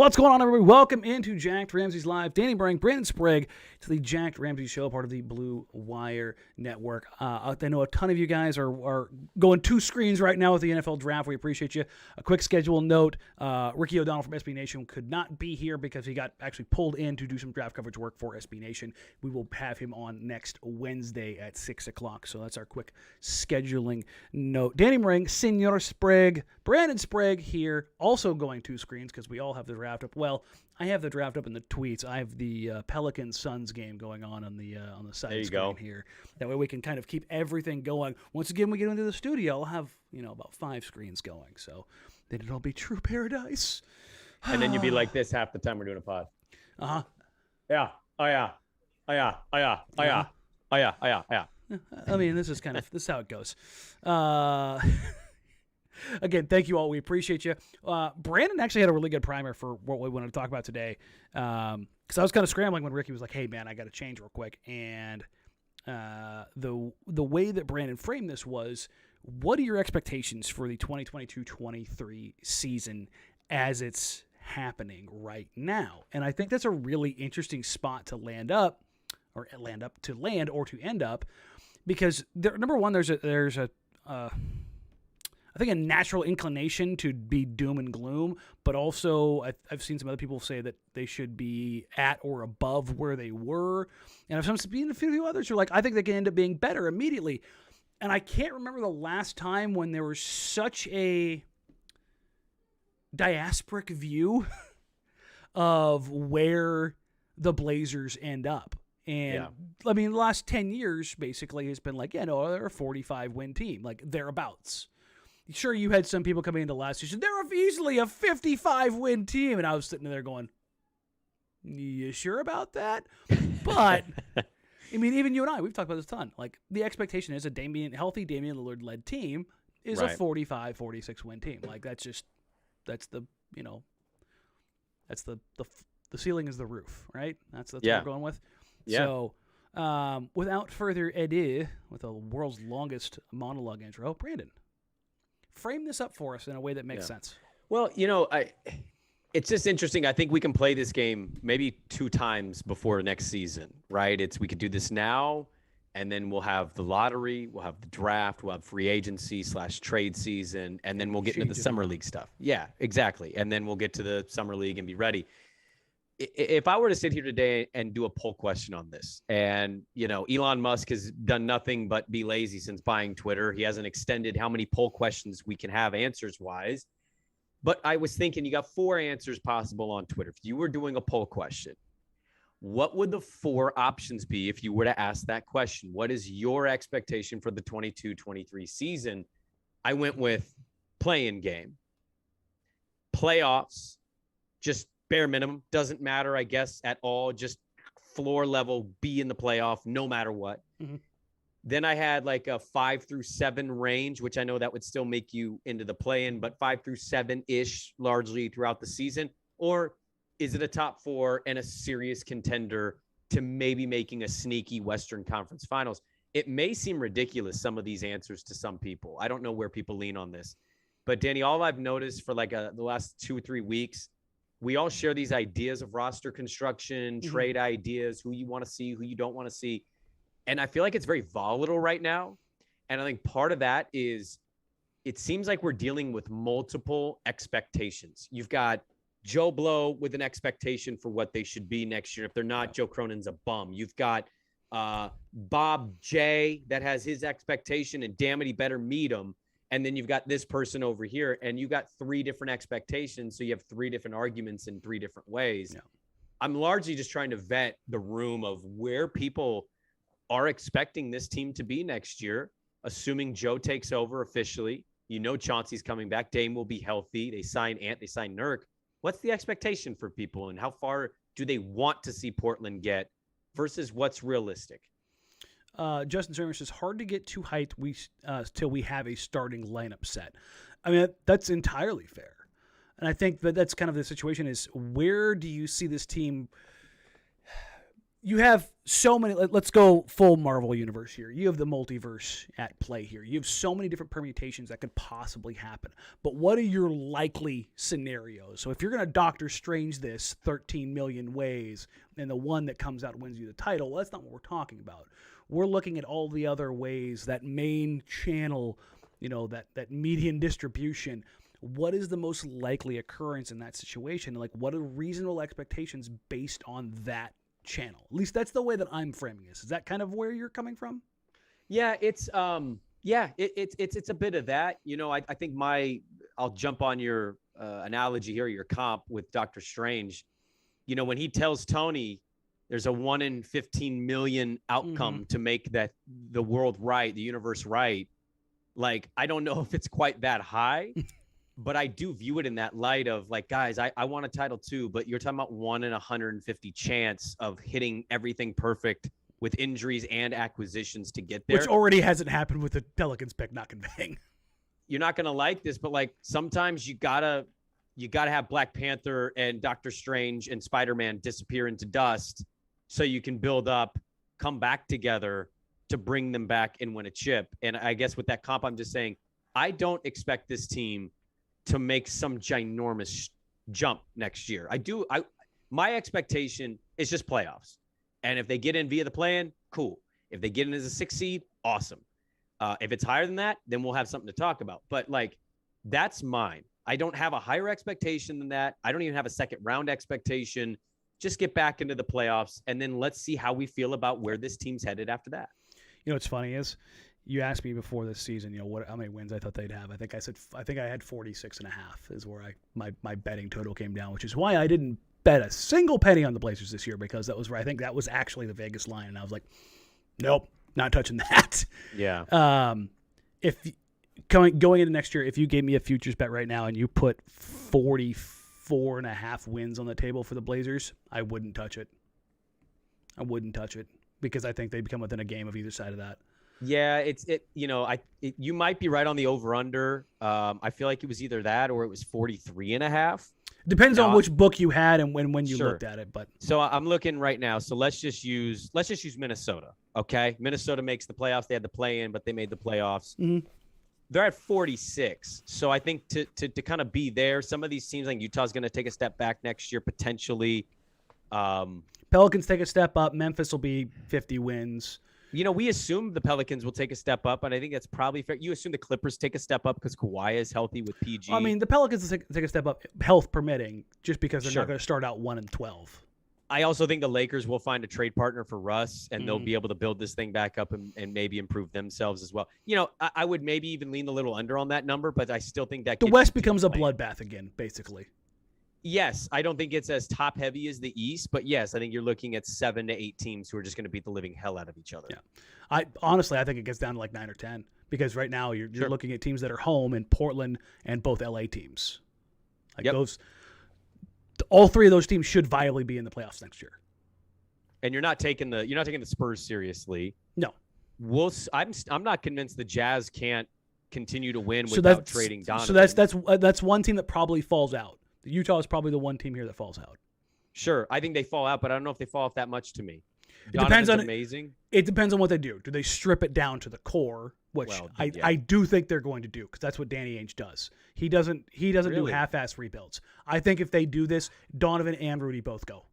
What's going on, everybody? Welcome into Jacked Ramsey's Live. Danny Brink, Brandon Sprague to the Jacked Ramsey Show, part of the Blue Wire Network. I know a ton of you guys are going two screens right now with the NFL Draft. We appreciate you. A quick schedule note, Ricky O'Donnell from SB Nation could not be here because he got actually pulled in to do some draft coverage work for SB Nation. We will have him on next Wednesday at 6 o'clock, so that's our quick scheduling note. Danny Brink, Senor Sprague, Brandon Sprague here, also going two screens because we all have the draft up. Well, I have the draft up in the tweets. I have the Pelicans-Suns game going on the side screen here. That way we can kind of keep everything going. Once again, we get into the studio, I'll have about 5 screens going. So then it'll be true paradise. And then you'll be like this half the time we're doing a pod. Uh-huh. Yeah. Oh, yeah. Oh, yeah. Oh, yeah. Oh, yeah. Oh, yeah. Oh, yeah. Oh, yeah. I mean, this is how it goes. Again, thank you all. We appreciate you. Brandon actually had a really good primer for what we wanted to talk about today. Because I was kind of scrambling when Ricky was like, hey, man, I got to change real quick. And the way that Brandon framed this was, what are your expectations for the 2022-23 season as it's happening right now? And I think that's a really interesting spot to land or to end up, because number one, there's a I think a natural inclination to be doom and gloom, but also I've seen some other people say that they should be at or above where they were. And I've seen a few others who are like, I think they can end up being better immediately. And I can't remember the last time when there was such a diasporic view of where the Blazers end up. And I mean, the last 10 years basically has been like, they're a 45-win team, like thereabouts. Sure, you had some people coming into last season, they're easily a 55-win team, and I was sitting there going, you sure about that? But, I mean, even you and I, we've talked about this a ton. Like, the expectation is a healthy Damian Lillard-led team is a 45, 46-win team. Like, that's the ceiling is the roof, right? That's what we're going with. Yeah. So, without further ado, with the world's longest monologue intro, Brandon, frame this up for us in a way that makes sense. Well, it's just interesting. I think we can play this game maybe 2 times before next season, right? We could do this now, and then we'll have the lottery, we'll have the draft, we'll have free agency / trade season, and then we'll get into the summer league stuff. Yeah, exactly. And then we'll get to the summer league and be ready. If I were to sit here today and do a poll question on this, and, Elon Musk has done nothing but be lazy since buying Twitter. He hasn't extended how many poll questions we can have answers-wise. But I was thinking you got 4 answers possible on Twitter. If you were doing a poll question, what would the 4 options be if you were to ask that question? What is your expectation for the 22-23 season? I went with play-in game, playoffs, just bare minimum, doesn't matter, I guess, at all. Just floor level, be in the playoff, no matter what. Mm-hmm. Then I had like a 5 through 7 range, which I know that would still make you into the play-in, but 5 through 7-ish largely throughout the season. Or is it a top 4 and a serious contender to maybe making a sneaky Western Conference Finals? It may seem ridiculous, some of these answers to some people. I don't know where people lean on this. But Danny, all I've noticed for the last 2 or 3 weeks, we all share these ideas of roster construction, trade ideas, who you want to see, who you don't want to see. And I feel like it's very volatile right now. And I think part of that is it seems like we're dealing with multiple expectations. You've got Joe Blow with an expectation for what they should be next year. If they're not, Joe Cronin's a bum. You've got Bob J that has his expectation, and damn it, he better meet him. And then you've got this person over here, and you got 3 different expectations. So you have 3 different arguments in 3 different ways. Yeah. I'm largely just trying to vet the room of where people are expecting this team to be next year, assuming Joe takes over officially. Chauncey's coming back. Dame will be healthy. They sign Ant. They sign Nurk. What's the expectation for people, and how far do they want to see Portland get versus what's realistic? Justin Sermer says, hard to get too hyped till we have a starting lineup set. I mean, that's entirely fair. And I think that's kind of the situation is, where do you see this team you have so many. Let's go full Marvel universe here. You have the multiverse at play here. You have so many different permutations that could possibly happen. But what are your likely scenarios? So if you're going to Doctor Strange this 13 million ways, and the one that comes out wins you the title, well, that's not what we're talking about. We're looking at all the other ways, that main channel, that median distribution. What is the most likely occurrence in that situation? Like, what are reasonable expectations based on that channel? At least that's the way that I'm framing this. Is that kind of where you're coming from? Yeah, it's it's a bit of that. I think I'll jump on your analogy here, your comp with Doctor Strange. When he tells Tony there's a 1 in 15 million outcome to make the world right, the universe right. Like, I don't know if it's quite that high, but I do view it in that light of like, guys, I want a title too, but you're talking about 1 in 150 chance of hitting everything perfect with injuries and acquisitions to get there. Which already hasn't happened with the Pelicans pick not conveying. You're not going to like this, but like sometimes you gotta have Black Panther and Doctor Strange and Spider-Man disappear into dust so you can build up, come back together to bring them back and win a chip. And I guess with that comp, I'm just saying, I don't expect this team to make some ginormous jump next year. My expectation is just playoffs. And if they get in via the play-in, cool. If they get in as a 6th seed, awesome. If it's higher than that, then we'll have something to talk about. But like, that's mine. I don't have a higher expectation than that. I don't even have a second round expectation. Just get back into the playoffs, and then let's see how we feel about where this team's headed after that. What's funny is, you asked me before this season, how many wins I thought they'd have. I think I had 46.5 is where my betting total came down, which is why I didn't bet a single penny on the Blazers this year, because that was where I think that was actually the Vegas line, and I was like, nope, not touching that. Yeah. If going into next year, if you gave me a futures bet right now and you put 44.5 wins on the table for the Blazers, I wouldn't touch it. Because I think they become within a game of either side of that. Yeah, you might be right on the over-under. I feel like it was either that or it was 43.5. Depends on which book you had and when you looked at it. But so I'm looking right now. So let's just use Minnesota. Okay, Minnesota makes the playoffs. They had the play-in, but they made the playoffs. Mm-hmm. They're at 46. So I think to kind of be there, some of these teams like Utah's going to take a step back next year potentially. Pelicans take a step up. Memphis will be 50 wins. We assume the Pelicans will take a step up, and I think that's probably fair. You assume the Clippers take a step up because Kawhi is healthy with PG. I mean, the Pelicans will take a step up, health permitting, just because they're not going to start out 1-12. I also think the Lakers will find a trade partner for Russ, and they'll be able to build this thing back up and maybe improve themselves as well. I would maybe even lean a little under on that number, but I still think that the West becomes a bloodbath again, basically. Yes, I don't think it's as top heavy as the East, but yes, I think you're looking at 7 to 8 teams who are just going to beat the living hell out of each other. Yeah, I think it gets down to like 9 or 10, because right now you're looking at teams that are home in Portland and both LA teams. All 3 of those teams should viably be in the playoffs next year. And you're not taking the Spurs seriously. No, I'm not convinced the Jazz can't continue to win without trading Donovan. So that's one team that probably falls out. Utah is probably the one team here that falls out. Sure, I think they fall out, but I don't know if they fall off that much to me. It depends on amazing. It depends on what they do. Do they strip it down to the core, which I do think they're going to do, because that's what Danny Ainge does. He doesn't do half-ass rebuilds. I think if they do this, Donovan and Rudy both go.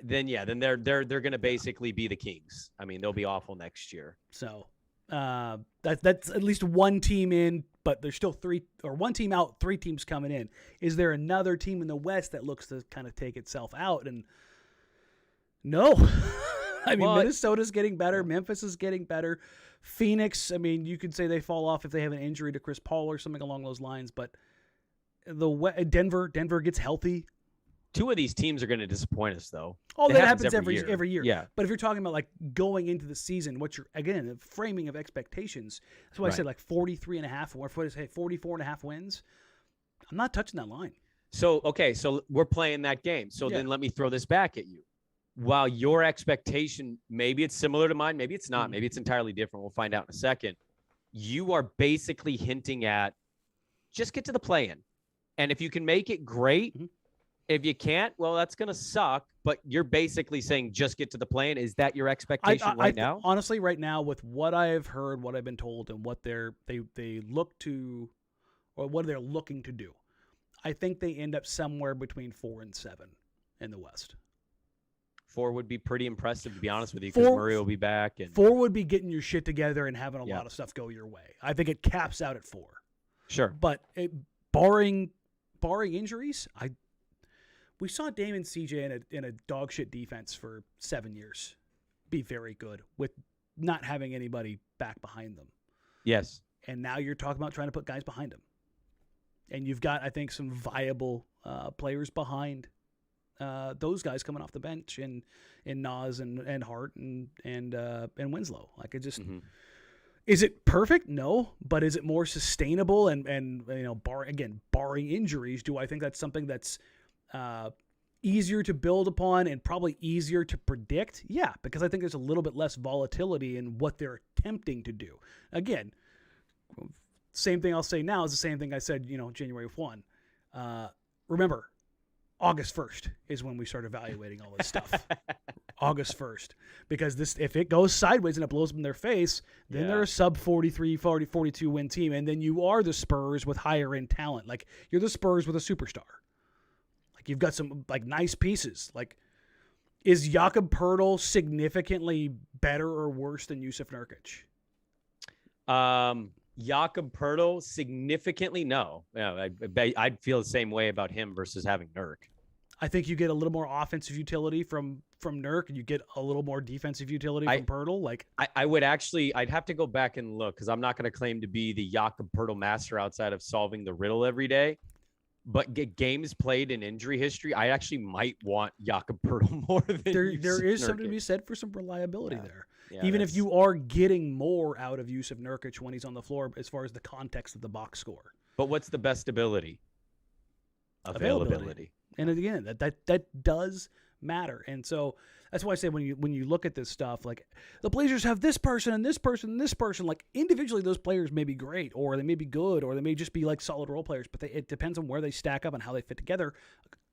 Then they're going to basically be the Kings. I mean, they'll be awful next year. So that's at least one team in, but there's still 3 or one team out, 3 teams coming in. Is there another team in the West that looks to kind of take itself out? And no. I mean, Minnesota's getting better. Memphis is getting better. Phoenix, I mean, you could say they fall off if they have an injury to Chris Paul or something along those lines, but Denver gets healthy. 2 of these teams are going to disappoint us, though. Oh, that happens every year. Yeah. But if you're talking about like going into the season, the framing of expectations, that's why I said like 43.5, or what did I say, 44.5 wins. I'm not touching that line. So we're playing that game. So then let me throw this back at you. While your expectation, maybe it's similar to mine, maybe it's not, maybe it's entirely different. We'll find out in a second. You are basically hinting at just get to the play-in. And if you can make it, great. If you can't, well, that's going to suck. But you're basically saying just get to the play-in. Is that your expectation right now? Honestly, right now, with what I've heard, what I've been told, and what they look to, or what they're looking to do, I think they end up somewhere between 4 and 7 in the West. 4 would be pretty impressive, to be honest with you, because Murray will be back. And 4 would be getting your shit together and having a lot of stuff go your way. I think it caps out at 4. Sure. But barring injuries, we saw Damon CJ in a dog shit defense for 7 years be very good with not having anybody back behind them. Yes. And now you're talking about trying to put guys behind them. And you've got, I think, some viable players behind those guys coming off the bench in Nas and Hart and Winslow. Like, it just is it perfect? No, but is it more sustainable? And barring injuries, do I think that's something that's easier to build upon and probably easier to predict? Yeah, because I think there's a little bit less volatility in what they're attempting to do. Again, same thing I'll say now is the same thing I said, January 1. Remember, August 1st is when we start evaluating all this stuff. August 1st. Because if it goes sideways and it blows them in their face, then they're a sub 43, 40, 42 win team. And then you are the Spurs with higher end talent. Like, you're the Spurs with a superstar. Like, you've got some nice pieces. Like, is Jakob Poeltl significantly better or worse than Jusuf Nurkic? Jakob Poeltl, significantly no. Yeah, I'd feel the same way about him versus having Nurk. I think you get a little more offensive utility from Nurk, and you get a little more defensive utility from Poeltl. I'd have to go back and look, because I'm not going to claim to be the Jakob Poeltl master outside of solving the riddle every day. But games played in injury history, I actually might want Jakob Poeltl more than there is something to be said for some reliability there. Yeah, even if you are getting more out of Jusuf Nurkic when he's on the floor as far as the context of the box score. But what's the best ability? Availability. And again, that does matter. And so that's why I say when you look at this stuff, like, the Blazers have this person and this person and this person, like, individually those players may be great, or they may be good, or they may just be like solid role players, but it depends on where they stack up and how they fit together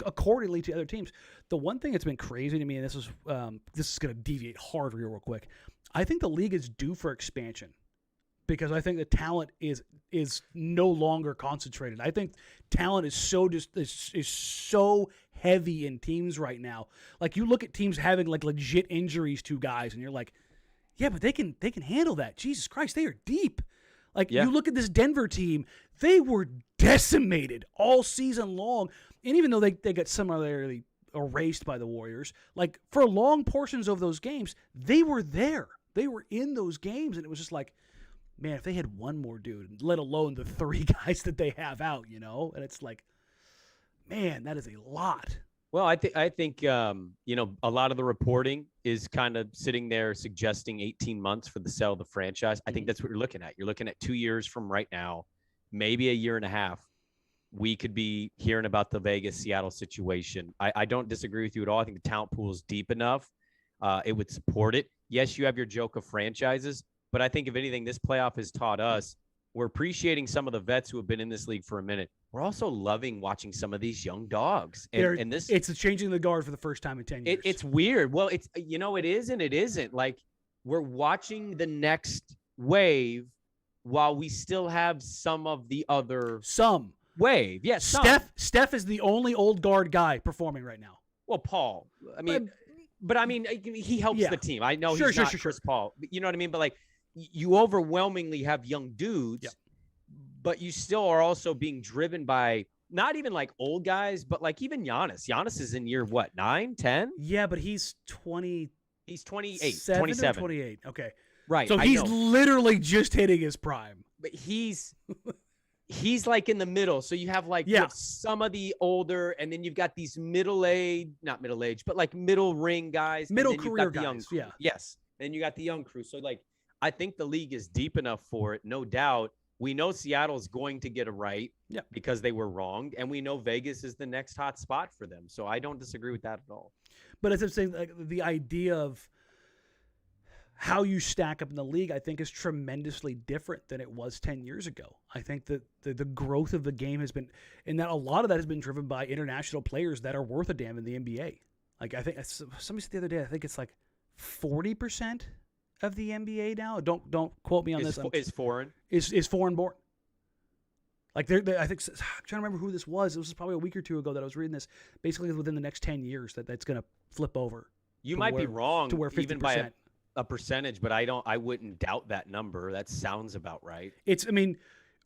accordingly to other teams. The one thing that's been crazy to me, and this is going to deviate hard real quick, I think the league is due for expansion, because I think the talent is no longer concentrated. I think talent is so heavy in teams right now. Like, you look at teams having like legit injuries to guys, and you're like, yeah, but they can handle that. Jesus Christ, they are deep. Like, you look at this Denver team, they were decimated all season long. And even though they got similarly erased by the Warriors, like, for long portions of those games, they were there. They were in those games, and it was just like, man, if they had one more dude, let alone the 3 guys that they have out, and it's like, man, that is a lot. Well, I think a lot of the reporting is kind of sitting there suggesting 18 months for the sale of the franchise. I think that's what you're looking at. You're looking at 2 years from right now, maybe a year and a half. We could be hearing about the Vegas-Seattle situation. I don't disagree with you at all. I think the talent pool is deep enough. It would support it. Yes, you have your joke of franchises, but I think if anything, this playoff has taught us we're appreciating some of the vets who have been in this league for a minute. We're also loving watching some of these young dogs. And it's changing the guard for the first time in 10 years. It's weird. Well, it is and it isn't. Like, we're watching the next wave while we still have some of the other wave. Yes. Steph is the only old guard guy performing right now. Well, Paul, he helps the team. I know he's not Chris Paul. You know what I mean? But, like, you overwhelmingly have young dudes, but you still are also being driven by not even like old guys, but like even Giannis. Giannis is in year what, 9, 10? Yeah, but he's 20. He's 28, 27. 28. Okay. Right. So he's literally just hitting his prime. But he's like in the middle. So you have you have some of the older, and then you've got these not middle age, but like middle ring guys. Middle career guys. Yeah. Yes. Then you got the young crew. So like, I think the league is deep enough for it, no doubt. We know Seattle's going to get it right because they were wrong, and we know Vegas is the next hot spot for them. So I don't disagree with that at all. But as I'm saying, like, the idea of how you stack up in the league, I think, is tremendously different than it was 10 years ago. I think that the growth of the game has been, and that a lot of that has been driven by international players that are worth a damn in the NBA. Like, I think somebody said the other day, I think it's like 40% of the NBA now. Don't quote me on this. Is foreign. Is foreign born. Like, I think, I'm trying to remember who this was. It was probably a week or two ago that I was reading this. Basically, within the next 10 years, that's going to flip over. You might be wrong to where 50%. Even by a percentage, but I wouldn't doubt that number. That sounds about right.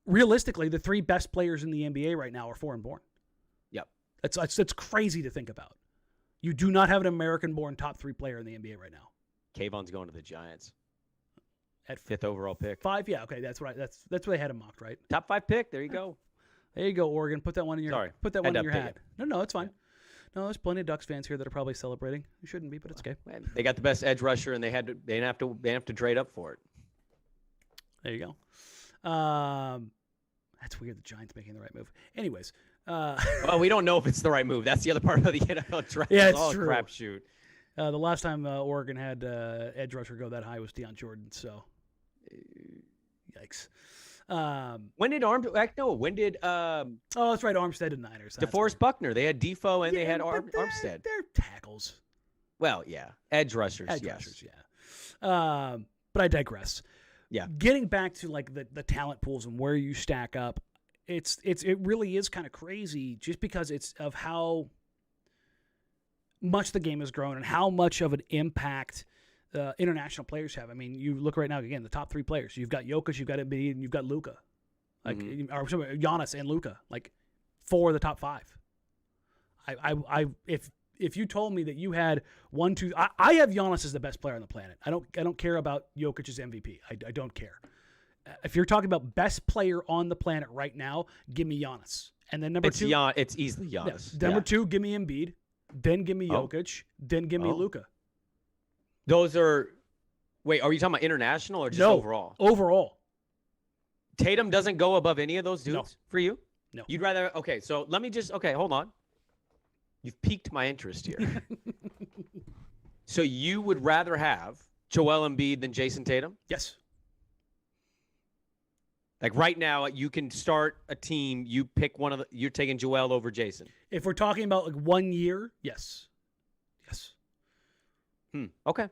Realistically, the 3 best players in the NBA right now are foreign born. Yep. That's crazy to think about. You do not have an American-born top 3 player in the NBA right now. Kayvon's going to the Giants. At 5th overall pick. 5, yeah, okay, that's right. That's what they had him mocked, right? Top 5 pick. There you go. There you go, Oregon. Put that one in your hat. No, it's fine. Yeah. No, there's plenty of Ducks fans here that are probably celebrating. You shouldn't be, but it's okay. Man, they got the best edge rusher, and they didn't have to trade up for it. There you go. That's weird. The Giants making the right move. Anyways, well, we don't know if it's the right move. That's the other part of the NFL draft. Yeah, it's all true. A crapshoot. The last time Oregon had edge rusher go that high was Deion Jordan. So, yikes. When did When did oh, that's right, Armstead and Niners. DeForest Buckner? They had Defoe and they had Armstead. They're tackles. Well, yeah, edge rushers. Yeah. But I digress. Yeah. Getting back to like the talent pools and where you stack up, it really is kind of crazy just because it's of how much the game has grown and how much of an impact international players have. I mean, you look right now, again, the top 3 players. You've got Jokic, you've got Embiid, and you've got Luka. Like, or sorry, Giannis and Luka. Like, 4 of the top 5. If you told me that you had 1, 2, I have Giannis as the best player on the planet. I don't care about Jokic's MVP. I don't care. If you're talking about best player on the planet right now, give me Giannis. And then number 2, it's easily Giannis. Number 2, give me Embiid. Then give me Jokic. Then give me Luka. Those are. Wait, are you talking about international or just overall? Overall. Tatum doesn't go above any of those dudes for you? No. You'd rather. Okay, so let me just. Okay, hold on. You've piqued my interest here. So you would rather have Joel Embiid than Jason Tatum? Yes. Like right now, you can start a team. You pick one of the. You're taking Joel over Jason. If we're talking about like 1 year, yes. Okay.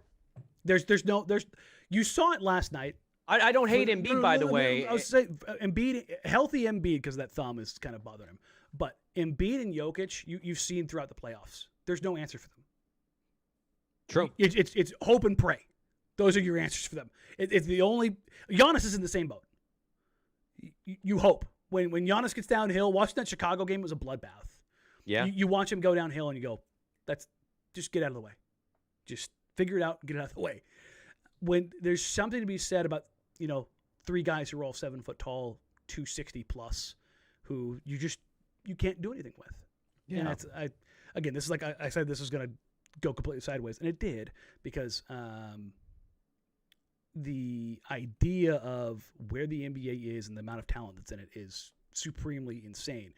You saw it last night. I don't hate Embiid, by the way. I was saying Embiid, healthy Embiid, because that thumb is kind of bothering him. But Embiid and Jokic, you've seen throughout the playoffs. There's no answer for them. True. It's hope and pray. Those are your answers for them. It's the only. Giannis is in the same boat. You hope when Giannis gets downhill. Watching that Chicago game was a bloodbath. Yeah. You watch him go downhill and you go, just get out of the way. Just figure it out and get it out of the way. When there's something to be said about, 3 guys who are all 7 foot tall, 260 plus, who you can't do anything with. Yeah. And that's again, this is like I said, this was going to go completely sideways, and it did because the idea of where the NBA is and the amount of talent that's in it is supremely insane.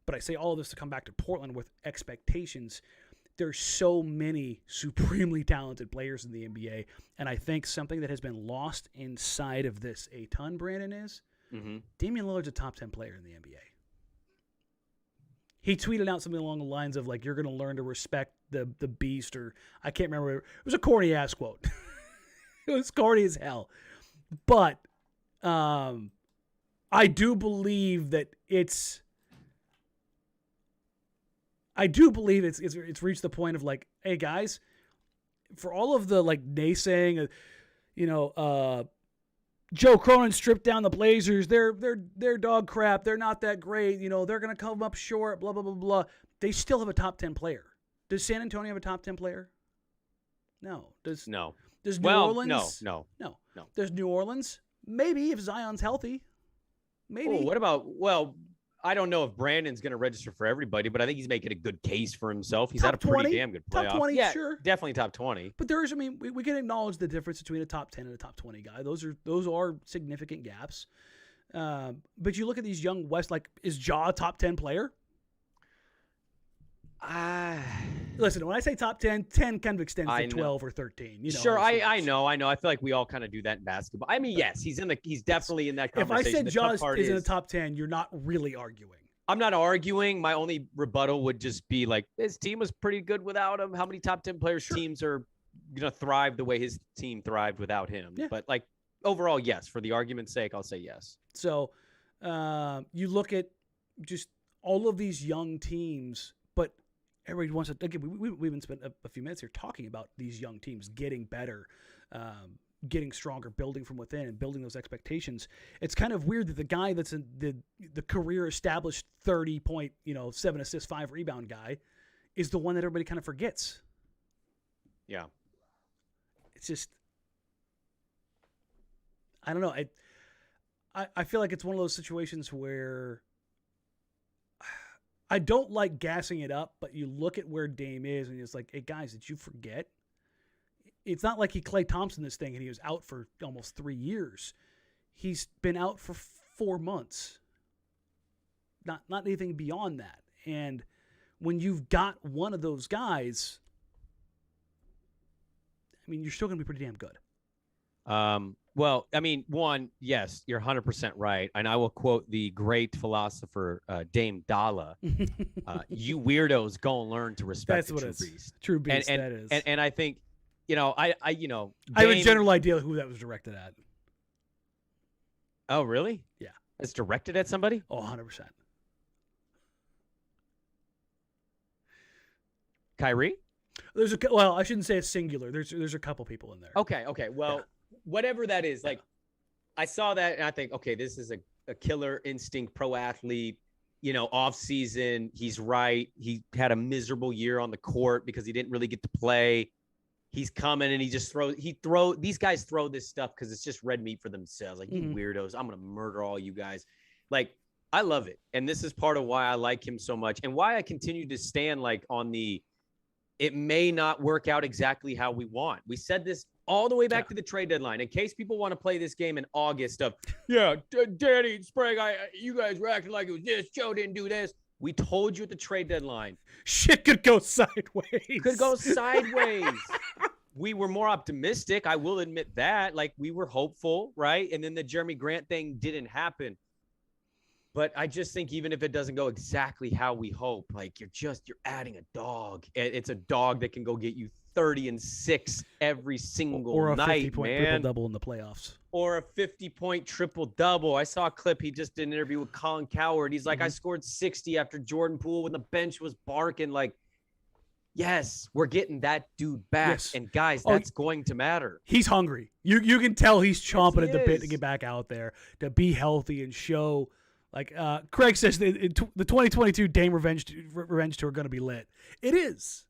But I say all of this to come back to Portland with expectations. There's so many supremely talented players in the NBA, and I think something that has been lost inside of this a ton, Brandon, is Damian Lillard's a top 10 player in the NBA. He tweeted out something along the lines of, like, you're going to learn to respect the beast, or I can't remember. It was a corny-ass quote. It was corny as hell. But I do believe that it's reached the point of like, hey guys, for all of the like naysaying, Joe Cronin stripped down the Blazers. They're dog crap. They're not that great. They're gonna come up short. Blah blah blah blah. They still have a top 10 player. Does San Antonio have a top 10 player? No. Does New Orleans? No. Does New Orleans? Maybe if Zion's healthy. Maybe. Oh, what about? Well, I don't know if Brandon's going to register for everybody, but I think he's making a good case for himself. He's had a pretty damn good playoff. Top 20, yeah, sure. Definitely top 20. But we can acknowledge the difference between a top 10 and a top 20 guy. Those are significant gaps. But you look at these young West, like, is Ja a top 10 player? Listen, when I say top 10, 10 kind of extends I to 12 or 13. Sure, I know. I feel like we all kind of do that in basketball. I mean, yes, he's definitely in that If I conversation. said Jaws is in the top 10, you're not really arguing. I'm not arguing. My only rebuttal would just be like, his team was pretty good without him. How many top 10 players' teams are going to thrive the way his team thrived without him? Yeah. But like overall, yes. For the argument's sake, I'll say yes. So you look at just all of these young teams, but everybody wants to. Again, we've been spent a few minutes here talking about these young teams getting better, getting stronger, building from within, and building those expectations. It's kind of weird that the guy that's in the career established 30-point, 7 assists, 5 rebound guy is the one that everybody kind of forgets. Yeah. It's just, I don't know. I feel like it's one of those situations where I don't like gassing it up, but you look at where Dame is and it's like, hey, guys, did you forget? It's not like he Klay Thompson this thing and he was out for almost 3 years. He's been out for 4 months. Not anything beyond that. And when you've got one of those guys, I mean, you're still going to be pretty damn good. Well, I mean, one, yes, you're 100% right. And I will quote the great philosopher, Dame Dalla. You weirdos go and learn to respect the true beast. True beast, and, that is. And I think, I have a general idea who that was directed at. Oh, really? Yeah. It's directed at somebody? Oh, 100%. Kyrie? I shouldn't say it's singular. There's a couple people in there. Okay. Well, whatever that is, like, I saw that and I think, okay, this is a killer instinct pro athlete, off season. He's right. He had a miserable year on the court because he didn't really get to play. He's coming and these guys throw this stuff because it's just red meat for themselves. Like, you weirdos, I'm going to murder all you guys. Like, I love it. And this is part of why I like him so much and why I continue to stand like on it may not work out exactly how we want. We said this all the way back to the trade deadline. In case people want to play this game in August of, Danny, Sprague, you guys were acting like it was this. Joe didn't do this. We told you at the trade deadline. Shit could go sideways. We were more optimistic. I will admit that. Like, we were hopeful, right? And then the Jeremy Grant thing didn't happen. But I just think even if it doesn't go exactly how we hope, like you're adding a dog. It's a dog that can go get you 30 and 6 every single or a night, 50-point triple-double in the playoffs. Or a 50-point triple-double. I saw a clip. He just did an interview with Colin Cowherd. He's like, I scored 60 after Jordan Poole when the bench was barking. Like, yes, we're getting that dude back. Yes. And guys, that's going to matter. He's hungry. You can tell he's chomping at the bit to get back out there, to be healthy and show. Like Craig says, the 2022 Dame Revenge Tour going to be lit. It is.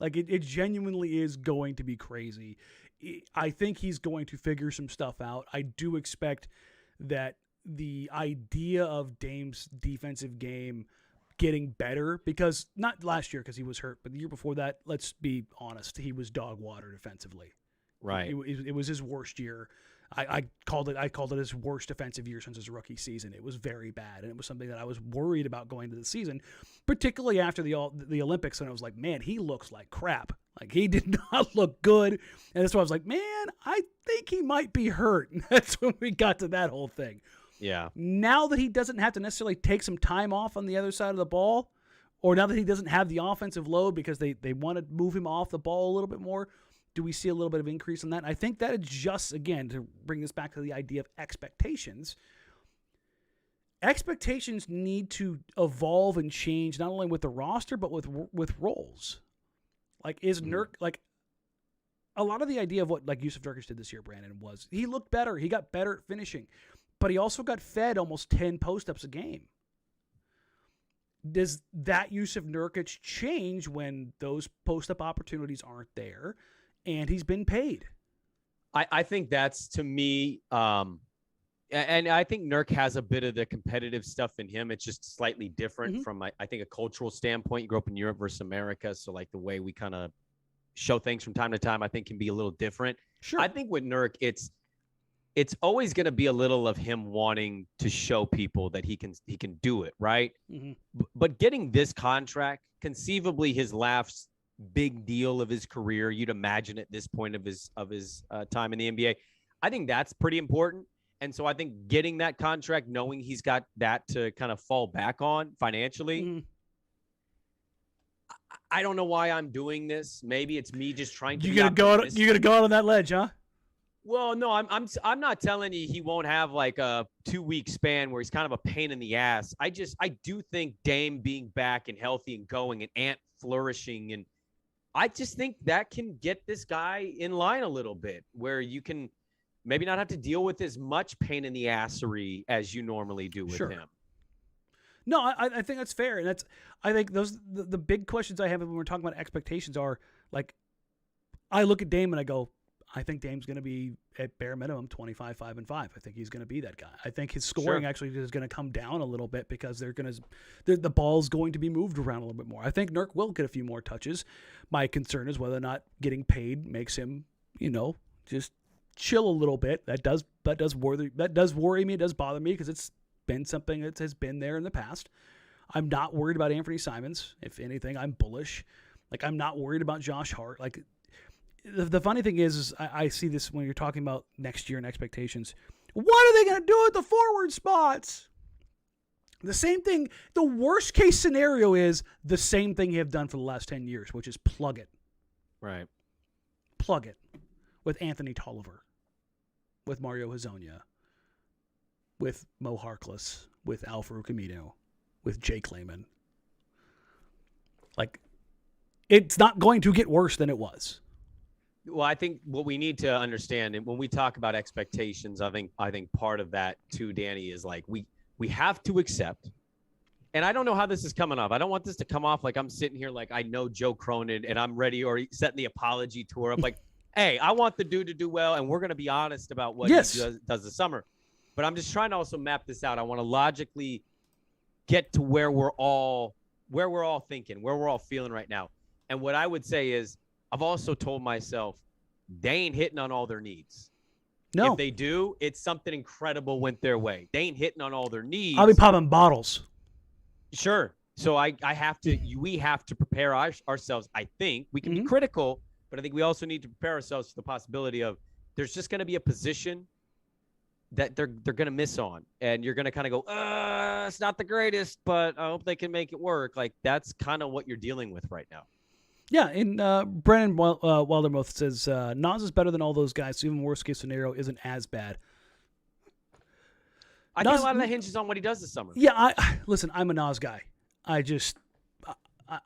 Like, it genuinely is going to be crazy. I think he's going to figure some stuff out. I do expect that the idea of Dame's defensive game getting better, because not last year because he was hurt, but the year before that, let's be honest, he was dog water defensively. Right. It was his worst year. I called it his worst defensive year since his rookie season. It was very bad, and it was something that I was worried about going into the season, particularly after the Olympics, and I was like, man, he looks like crap. Like, he did not look good, and that's why I was like, man, I think he might be hurt. And that's when we got to that whole thing. Yeah. Now that he doesn't have to necessarily take some time off on the other side of the ball, or now that he doesn't have the offensive load because they want to move him off the ball a little bit more, do we see a little bit of increase in that? I think that adjusts, again, to bring this back to the idea of expectations. Expectations need to evolve and change, not only with the roster, but with roles. Like, is Nurk, like, a lot of the idea of what, like, Yusuf Nurkic did this year, Brandon, was he looked better. He got better at finishing. But he also got fed almost 10 post-ups a game. Does that Yusuf Nurkic change when those post-up opportunities aren't there? And he's been paid. I think that's, to me, and I think Nurk has a bit of the competitive stuff in him. It's just slightly different from, I think, a cultural standpoint. You grew up in Europe versus America, so like the way we kind of show things from time to time, I think, can be a little different. Sure. I think with Nurk, it's it's always going to be a little of him wanting to show people that he can do it, right? But getting this contract, conceivably his last big deal of his career, you'd imagine at this point of his time in the NBA, I think that's pretty important. And so I think getting that contract, knowing he's got that to kind of fall back on financially, I don't know why I'm doing this. Maybe it's me just trying to. You're gonna go out on that ledge, huh? Well, no, I'm not telling you he won't have like a 2-week span where he's kind of a pain in the ass. I do think Dame being back and healthy and going and Ant flourishing, and I just think that can get this guy in line a little bit where you can maybe not have to deal with as much pain in the assery as you normally do with him. No, I think that's fair, and I think those the big questions I have when we're talking about expectations are like, I look at Dame and I go, I think Dame's going to be at bare minimum 25, 5 and 5. I think he's going to be that guy. I think his scoring actually is going to come down a little bit because the ball's going to be moved around a little bit more. I think Nurk will get a few more touches. My concern is whether or not getting paid makes him, just chill a little bit. That does worry me. It does bother me because it's been something that has been there in the past. I'm not worried about Anthony Simons. If anything, I'm bullish. Like, I'm not worried about Josh Hart. Like, the funny thing is I see this when you're talking about next year and expectations. What are they going to do at the forward spots? The same thing. The worst case scenario is the same thing you have done for the last 10 years, which is plug it. Right. Plug it with Anthony Tolliver, with Mario Hezonja, with Mo Harkless, with Al Farouk Amino, with Jake Layman. Like, it's not going to get worse than it was. Well, I think what we need to understand, and when we talk about expectations, I think part of that too, Danny, is like we have to accept. And I don't know how this is coming off. I don't want this to come off like I'm sitting here like I know Joe Cronin and I'm ready or setting the apology tour up. Like, hey, I want the dude to do well, and we're going to be honest about what he does this summer. But I'm just trying to also map this out. I want to logically get to where we're all thinking, where we're all feeling right now. And what I would say is, I've also told myself they ain't hitting on all their needs. No. If they do, it's something incredible went their way. They ain't hitting on all their needs. I'll be popping bottles. Sure. So we have to prepare ourselves. I think we can be critical, but I think we also need to prepare ourselves for the possibility of there's just going to be a position that they're going to miss on. And you're going to kind of go, it's not the greatest, but I hope they can make it work. Like, that's kind of what you're dealing with right now. Yeah, and Brennan Wildermuth says, Nas is better than all those guys, so even worst case scenario isn't as bad. I think a lot of that hinges on what he does this summer. Yeah, listen, I'm a Nas guy. I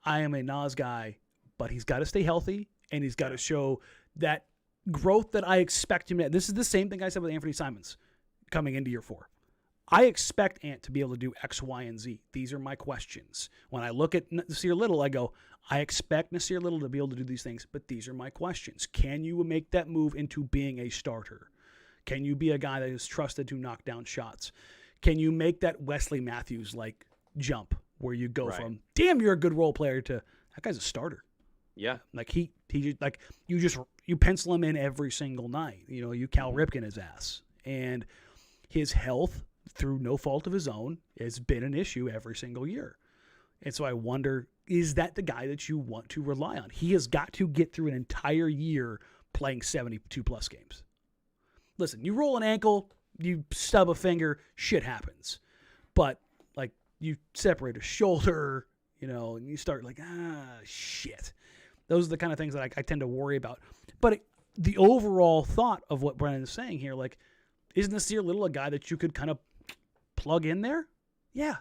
am a Nas guy, but he's got to stay healthy, and he's got to show that growth that I expect him to. This is the same thing I said with Anthony Simons coming into year 4. I expect Ant to be able to do X, Y, and Z. These are my questions. When I look at Nasir Little, I go, I expect Nasir Little to be able to do these things, but these are my questions. Can you make that move into being a starter? Can you be a guy that is trusted to knock down shots? Can you make that Wesley Matthews-like jump where you go from, damn, you're a good role player, to that guy's a starter? Yeah. Like, he like, you pencil him in every single night. You Cal Ripken his ass. And his health, through no fault of his own, has been an issue every single year. And so I wonder, is that the guy that you want to rely on? He has got to get through an entire year playing 72-plus games. Listen, you roll an ankle, you stub a finger, shit happens. But, like, you separate a shoulder, and you start like, shit. Those are the kind of things that I tend to worry about. But the overall thought of what Brennan is saying here, like, isn't Nasir Little a guy that you could kind of plug in there? Yeah.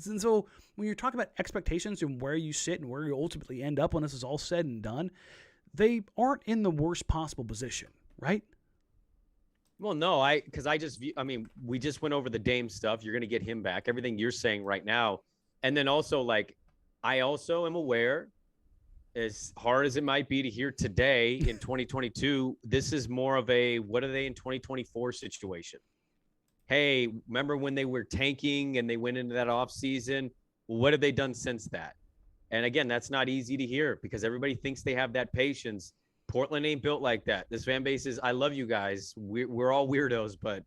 And so when you're talking about expectations and where you sit and where you ultimately end up when this is all said and done, they aren't in the worst possible position, right? Well, no, we just went over the Dame stuff. You're going to get him back. Everything you're saying right now. And then also, like, I also am aware, as hard as it might be to hear today in 2022, this is more of a what are they in 2024 situation. Hey, remember when they were tanking and they went into that offseason? What have they done since that? And again, that's not easy to hear because everybody thinks they have that patience. Portland ain't built like that. This fan base is, I love you guys. We're all weirdos, but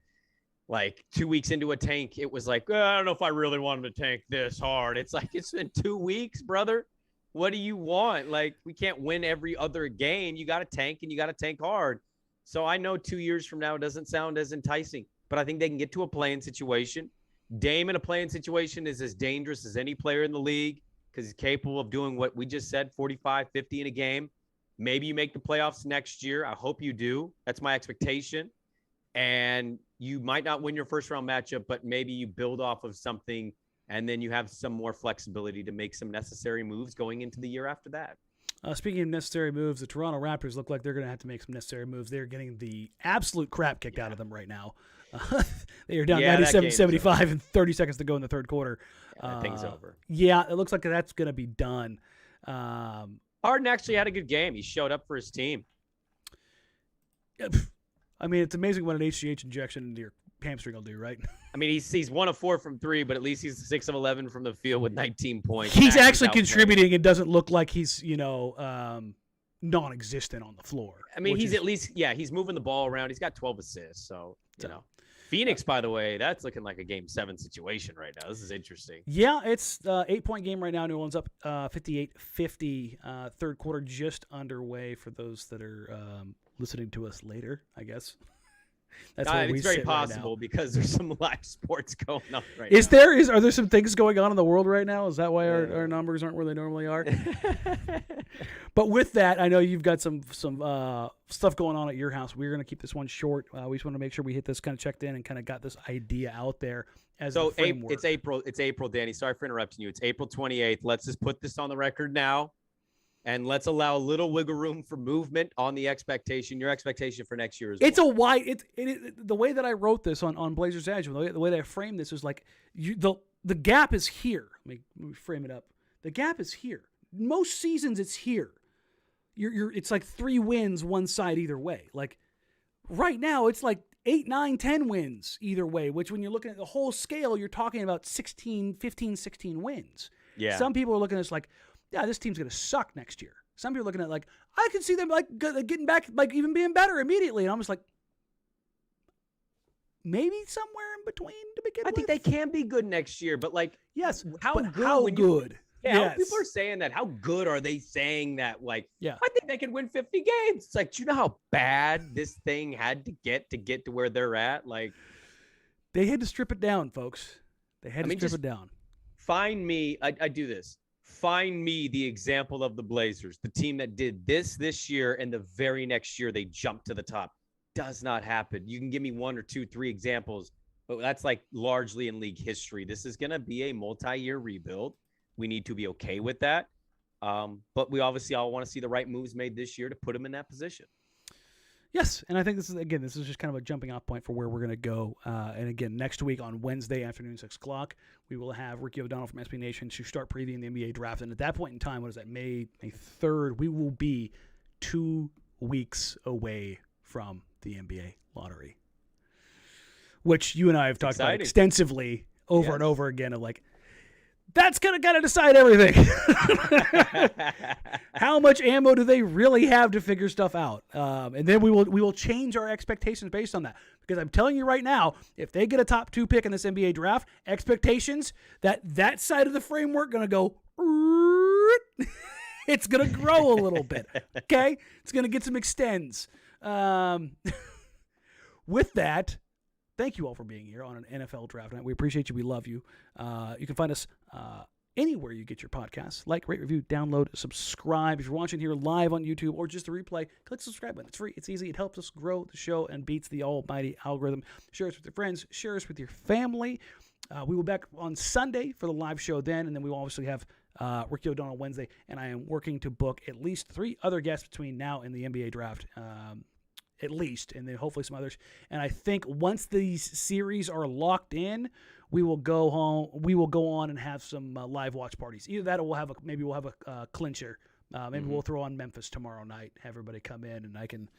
like 2 weeks into a tank, it was like, I don't know if I really want him to tank this hard. It's like, it's been 2 weeks, brother. What do you want? Like, we can't win every other game. You got to tank, and you got to tank hard. So I know 2 years from now, it doesn't sound as enticing, but I think they can get to a play-in situation. Dame in a play-in situation is as dangerous as any player in the league because he's capable of doing what we just said, 45, 50 in a game. Maybe you make the playoffs next year. I hope you do. That's my expectation. And you might not win your first round matchup, but maybe you build off of something, and then you have some more flexibility to make some necessary moves going into the year after that. Speaking of necessary moves, the Toronto Raptors look like they're going to have to make some necessary moves. They're getting the absolute crap kicked out of them right now. They are down 97-75 and 30 seconds to go in the third quarter. That thing's over. Yeah, it looks like that's going to be done. Harden actually had a good game. He showed up for his team. I mean, it's amazing what an HGH injection into your hamstring will do, right? I mean, he's 1 of 4 from 3, but at least he's 6 of 11 from the field with 19 points. He's actually contributing. It doesn't look like he's, non-existent on the floor. I mean, he's at least, he's moving the ball around. He's got 12 assists, so, you know. Phoenix, by the way, that's looking like a Game 7 situation right now. This is interesting. Yeah, it's 8-point game right now. New Orleans up 58-50. Third quarter just underway for those that are listening to us later, I guess. That's where it's very possible because there's some live sports going on right now. Are there some things going on in the world right now? Is that why our numbers aren't where they normally are? But with that, I know you've got some stuff going on at your house. We're going to keep this one short. We just want to make sure we hit this, kind of checked in, and kind of got this idea out there as a framework. It's April, Danny. Sorry for interrupting you. It's April 28th. Let's just put this on the record now. And let's allow a little wiggle room for movement on the expectation. Your expectation for next year is it's what? The way that I wrote this on Blazers Edge, the way that I framed this is like the gap is here. Let me frame it up. The gap is here. Most seasons it's here. It's like 3 wins one side either way. Like right now it's like 8, 9, 10 wins either way, which when you're looking at the whole scale, you're talking about 15, 16 wins. Yeah. Some people are looking at this like, yeah, this team's going to suck next year. Some people are looking at it like, I can see them like getting back, like even being better immediately. And I'm just like, maybe somewhere in between to begin with. I think they can be good next year, but like, yes, how good? People are saying that. How good are they saying that? Like, I think they can win 50 games. It's like, do you know how bad this thing had to get to where they're at? Like, they had to strip it down, folks. They had to strip it down. Find me. I do this. Find me the example of the Blazers, the team that did this year, and the very next year they jumped to the top. Does not happen. You can give me 1 or 2, 3 examples, but that's like largely in league history. This is going to be a multi-year rebuild. We need to be okay with that. But we obviously all want to see the right moves made this year to put them in that position. Yes, and I think this is just kind of a jumping off point for where we're going to go. And again, next week on Wednesday afternoon, 6 o'clock, we will have Ricky O'Donnell from SB Nation to start previewing the NBA draft. And at that point in time, what is that, May 3rd, we will be 2 weeks away from the NBA lottery, which you and I have talked about extensively over and over again of like, that's going to kind of decide everything. How much ammo do they really have to figure stuff out? And then we will change our expectations based on that. Because I'm telling you right now, if they get a top 2 pick in this NBA draft, expectations that side of the framework going to go, it's going to grow a little bit. Okay? It's going to get some extends. With that, thank you all for being here on an NFL draft night. We appreciate you. We love you. You can find us anywhere you get your podcasts. Like, rate, review, download, subscribe. If you're watching here live on YouTube or just a replay, click the subscribe button. It's free. It's easy. It helps us grow the show and beats the almighty algorithm. Share us with your friends. Share us with your family. We will be back on Sunday for the live show then, and then we will obviously have Ricky O'Donnell Wednesday, and I am working to book at least 3 other guests between now and the NBA draft. At least, and then hopefully some others. And I think once these series are locked in, we will go home. We will go on and have some live watch parties. Either that, or we'll have a clincher. Maybe we'll throw on Memphis tomorrow night. Have everybody come in, and I can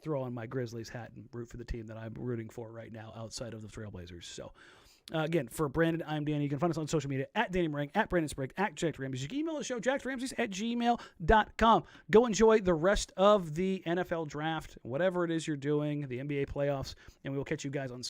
throw on my Grizzlies hat and root for the team that I'm rooting for right now, outside of the Trailblazers. So, Again, for Brandon, I'm Danny. You can find us on social media at Danny Meringue, at Brandon Sprague, at Jack Ramses. You can email the show, jackramses@gmail.com. Go enjoy the rest of the NFL draft, whatever it is you're doing, the NBA playoffs, and we will catch you guys on